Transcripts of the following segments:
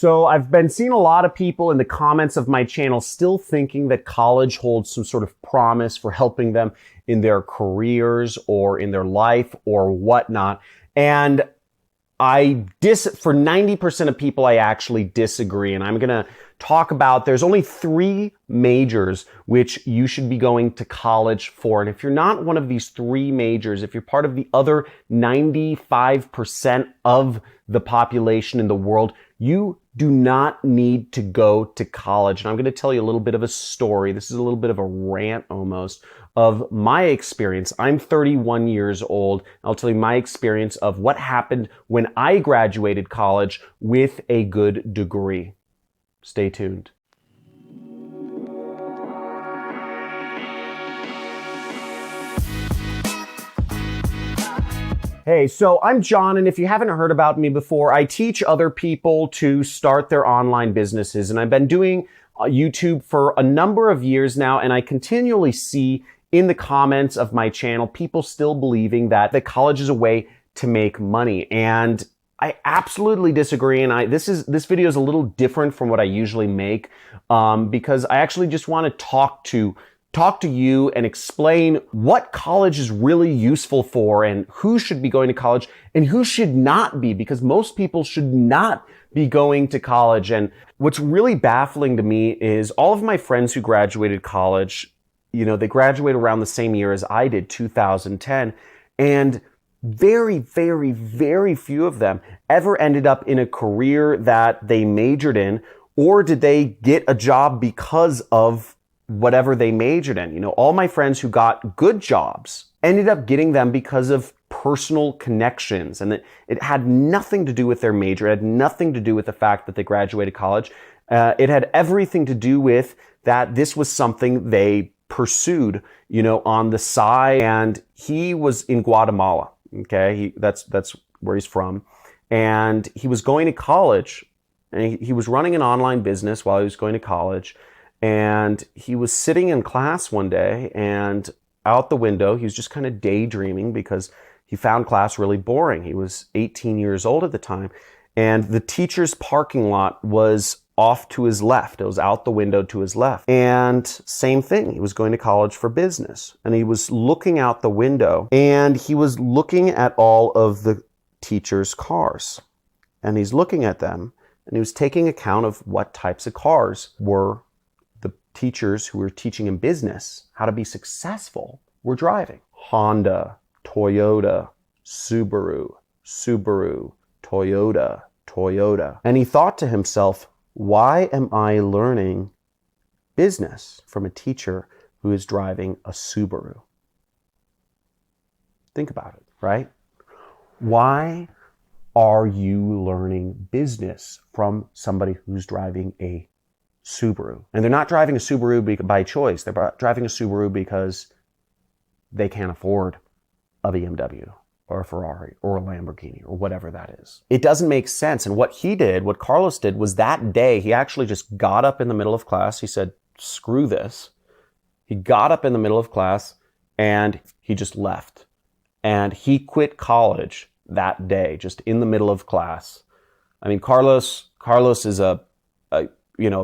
So I've been seeing a lot of people in the comments of my channel still thinking that college holds some sort of promise for helping them in their careers or in their life or whatnot. And for 90% of people, I actually disagree. And I'm going to talk about, there's only 3 majors which you should be going to college for. And if you're not one of these 3 majors, if you're part of the other 95% of the population in the world, you do not need to go to college. And I'm going to tell you a little bit of a story. This is a little bit of a rant almost of my experience. I'm 31 years old. I'll tell you my experience of what happened when I graduated college with a good degree. Stay tuned. Hey, so I'm John, and if you haven't heard about me before, I teach other people to start their online businesses, and I've been doing YouTube for a number of years now, and I continually see in the comments of my channel people still believing that college is a way to make money, and I absolutely disagree. And this video is a little different from what I usually make because I actually just want to talk to you and explain what college is really useful for and who should be going to college and who should not be, because most people should not be going to college. And what's really baffling to me is all of my friends who graduated college, they graduated around the same year as I did, 2010, and very, very, very few of them ever ended up in a career that they majored in, or did they get a job because of whatever they majored in. All my friends who got good jobs ended up getting them because of personal connections, and it had nothing to do with their major. It had nothing to do with the fact that they graduated college. It had everything to do with that this was something they pursued, on the side. And he was in Guatemala. Okay, that's where he's from, and he was going to college, and he was running an online business while he was going to college. And he was sitting in class one day, and out the window, he was just kind of daydreaming because he found class really boring. He was 18 years old at the time, and the teacher's parking lot was off to his left. It was out the window to his left. And same thing, he was going to college for business, and he was looking out the window, and he was looking at all of the teacher's cars, and he's looking at them, and he was taking account of what types of cars were teachers who were teaching him business, how to be successful, were driving. Honda, Toyota, Subaru, Toyota. And he thought to himself, why am I learning business from a teacher who is driving a Subaru? Think about it, right? Why are you learning business from somebody who's driving a Subaru? And they're not driving a Subaru by choice. They're driving a Subaru because they can't afford a BMW or a Ferrari or a Lamborghini or whatever that is. It doesn't make sense. And what Carlos did was that day, he actually just got up in the middle of class. He said, screw this. He got up in the middle of class and he just left. And he quit college that day, just in the middle of class. I mean, Carlos is a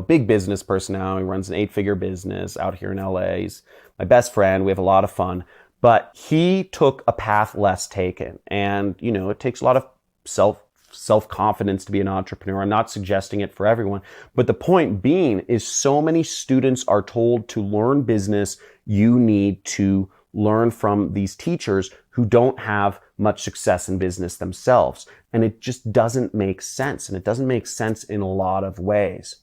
big business person now. He runs an 8-figure business out here in LA. He's my best friend. We have a lot of fun. But he took a path less taken. And, it takes a lot of self-confidence to be an entrepreneur. I'm not suggesting it for everyone. But the point being is so many students are told to learn business. You need to learn from these teachers who don't have much success in business themselves. And it just doesn't make sense. And it doesn't make sense in a lot of ways.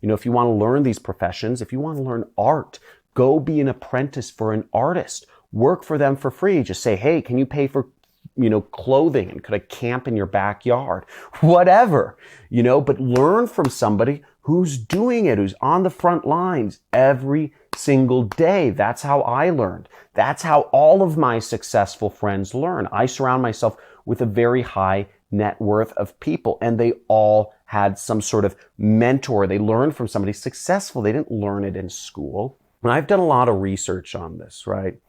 If you want to learn these professions, if you want to learn art, go be an apprentice for an artist. Work for them for free. Just say, hey, can you pay for, clothing? And could I camp in your backyard? Whatever, but learn from somebody who's doing it, who's on the front lines every single day. That's how I learned. That's how all of my successful friends learn. I surround myself with a very high net worth of people, and they all had some sort of mentor. They learned from somebody successful. They didn't learn it in school. And I've done a lot of research on this, right?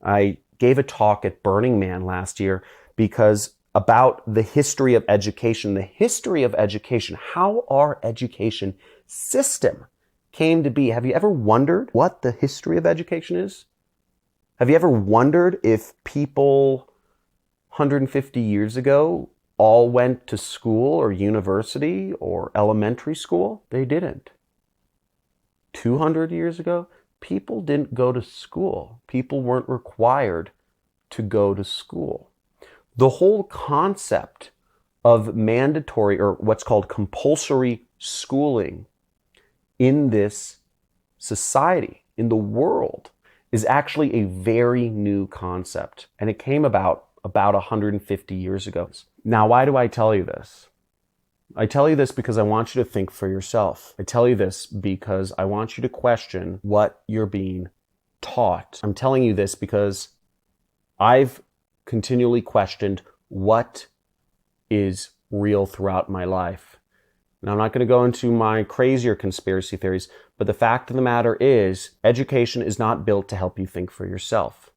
I gave a talk at Burning Man last year because about the history of education. The history of education, how our education system came to be. Have you ever wondered what the history of education is? Have you ever wondered if people 150 years ago all went to school or university or elementary school? They didn't. 200 years ago, people didn't go to school. People weren't required to go to school. The whole concept of mandatory or what's called compulsory schooling in this society, in the world, is actually a very new concept. And it came about 150 years ago. Now, why do I tell you this? I tell you this because I want you to think for yourself. I tell you this because I want you to question what you're being taught. I'm telling you this because I've continually questioned what is real throughout my life. Now, I'm not going to go into my crazier conspiracy theories, but the fact of the matter is, education is not built to help you think for yourself.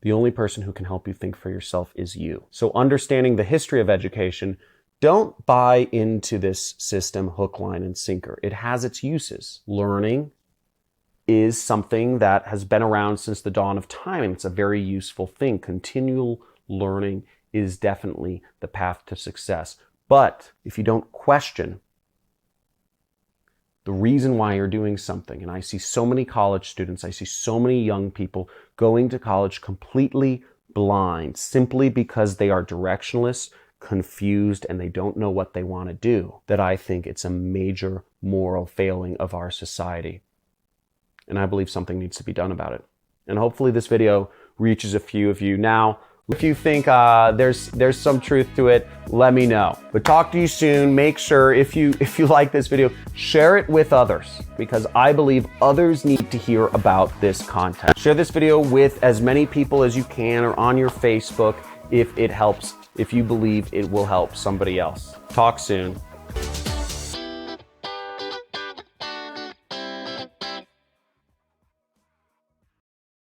The only person who can help you think for yourself is you. So understanding the history of education, don't buy into this system hook, line, and sinker. It has its uses. Learning is something that has been around since the dawn of time, and it's a very useful thing. Continual learning is definitely the path to success. But if you don't question the reason why you're doing something, and I see so many college students, I see so many young people going to college completely blind simply because they are directionless, confused, and they don't know what they want to do, that I think it's a major moral failing of our society. And I believe something needs to be done about it. And hopefully this video reaches a few of you. Now, if you think there's some truth to it, let me know. But talk to you soon. Make sure if you like this video, share it with others, because I believe others need to hear about this content. Share this video with as many people as you can, or on your Facebook if it helps, if you believe it will help somebody else. Talk soon.